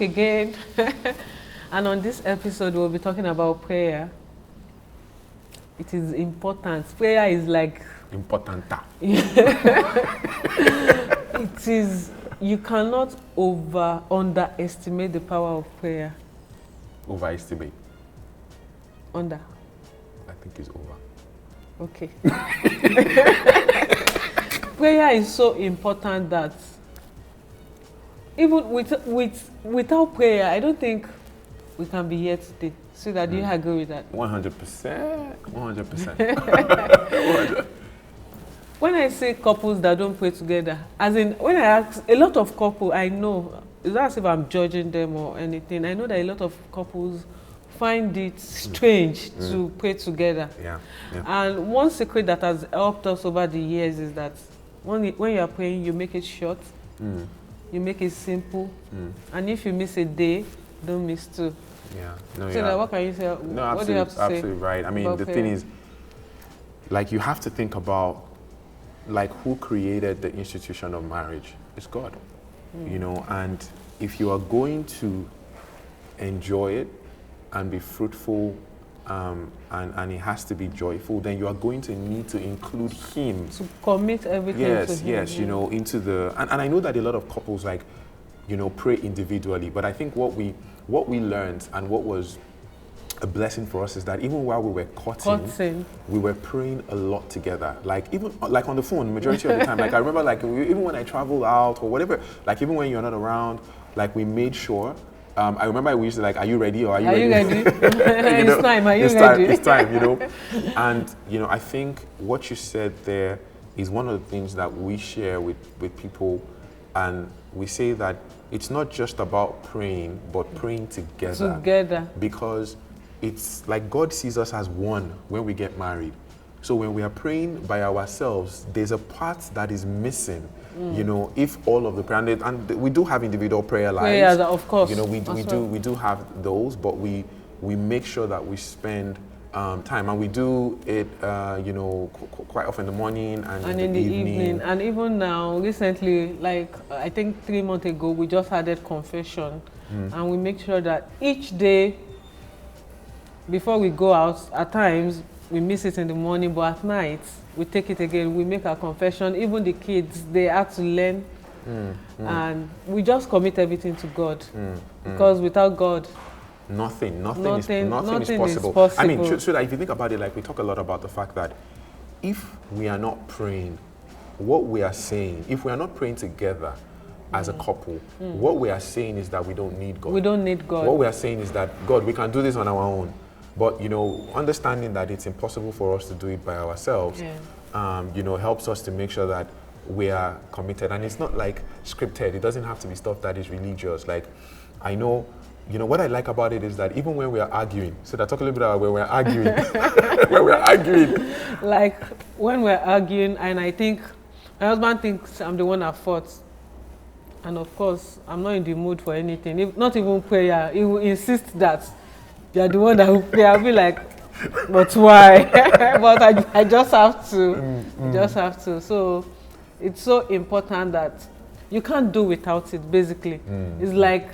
back again. And on this episode, we'll be talking about prayer. It is important. Prayer is like... Importanta. It is... You cannot underestimate the power of prayer. Overestimate. Under. I think it's over. Okay. Prayer is so important that even without prayer, I don't think we can be here today. So that do you agree with that? 100%. 100%. When I say couples that don't pray together, as in when I ask a lot of couples, I know, it's not as if I'm judging them or anything. I know that a lot of couples find it strange to pray together. Yeah. And one secret that has helped us over the years is that when you are praying, you make it short, you make it simple, and if you miss a day, don't miss two. Yeah. No, so yeah. What can you say? No, what do you have to say? absolutely right. I mean, the thing is, like, you have to think about, like, who created the institution of marriage? It's God, you know, and if you are going to enjoy it and be fruitful, and it has to be joyful, then you are going to need to include Him. To commit everything to Him. Yes, you know, into the... And I know that a lot of couples, like, you know, pray individually, but I think what we learned and what was a blessing for us is that even while we were courting, we were praying a lot together. Like, even like on the phone, the majority of the time. Like, I remember, like, even when I travel out or whatever, like, even when you're not around, like, we made sure... I remember we used to, like, are you ready or are you ready? You know, it's time, are you ready? It's time, you know. And, you know, I think what you said there is one of the things that we share with people, and we say that it's not just about praying, but praying together. Because it's like God sees us as one when we get married. So when we are praying by ourselves, there's a part that is missing. You know, if all of the prayer, and we do have individual prayer lives. Yeah, of course. You know, we do have those, but we make sure that we spend time, and we do it, you know, quite often in the morning and in the evening. And even now, recently, like I think 3 months ago, we just added confession, and we make sure that each day before we go out, at times we miss it in the morning, but at night we take it again. We make our confession. Even the kids, they have to learn, and we just commit everything to God, because without God, nothing is possible. I mean, so that if you think about it, like, we talk a lot about the fact that if we are not praying, what we are saying, if we are not praying together as a couple, what we are saying is that we don't need God. We don't need God. What we are saying is that, God, we can do this on our own. But, you know, understanding that it's impossible for us to do it by ourselves, you know, helps us to make sure that we are committed. And it's not like scripted. It doesn't have to be stuff that is religious. Like, I know, you know, what I like about it is that even when we are arguing, so that talk a little bit about when we're arguing, when we're arguing. Like, when we're arguing, and I think, my husband thinks I'm the one at fault. And of course, I'm not in the mood for anything, not even prayer. He will insist that you're the one that will pray. I'll be like, but why? But I just have to. Just have to. So it's so important that you can't do without it, basically. It's like,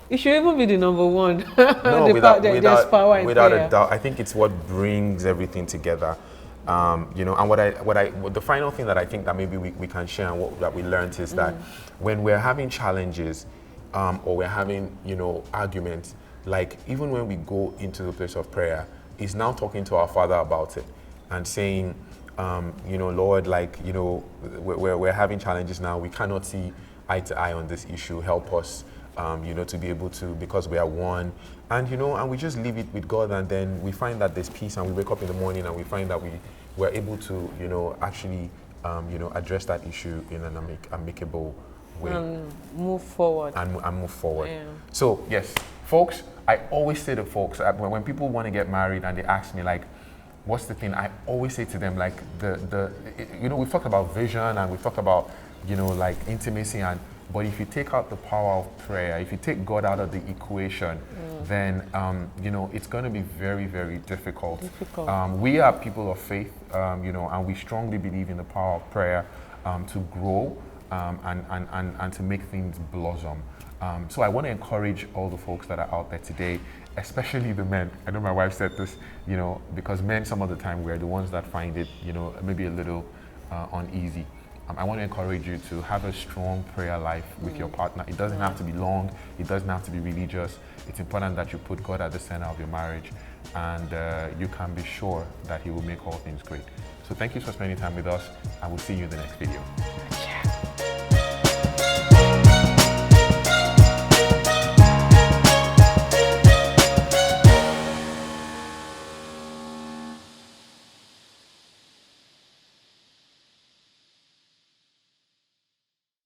it should even be the number one. No, there's power in without prayer. a doubt. I think it's what brings everything together. You know, and the final thing that I think that maybe we can share and that we learned is that when we're having challenges, or we're having, you know, arguments, like, even when we go into the place of prayer, is now talking to our Father about it and saying, you know, Lord, like, you know, we're having challenges now. We cannot see eye to eye on this issue. Help us, you know, to be able to, because we are one. And, you know, and we just leave it with God, and then we find that there's peace, and we wake up in the morning and we find that we're able to, you know, actually, you know, address that issue in an amicable way. And move forward. And move forward. Yeah. So, yes, folks, I always say to folks, when people want to get married and they ask me, like, what's the thing, I always say to them, like, you know, we've talked about vision, and we've talked about, you know, like, intimacy, but if you take out the power of prayer, if you take God out of the equation, then, you know, it's going to be very, very difficult. We are people of faith, you know, and we strongly believe in the power of prayer to grow and to make things blossom. So I want to encourage all the folks that are out there today, especially the men. I know my wife said this, you know, because men some of the time we're the ones that find it, you know, maybe a little uneasy. I want to encourage you to have a strong prayer life with your partner. It doesn't have to be long. It doesn't have to be religious. It's important that you put God at the center of your marriage, and you can be sure that He will make all things great. So thank you for spending time with us. I will see you in the next video.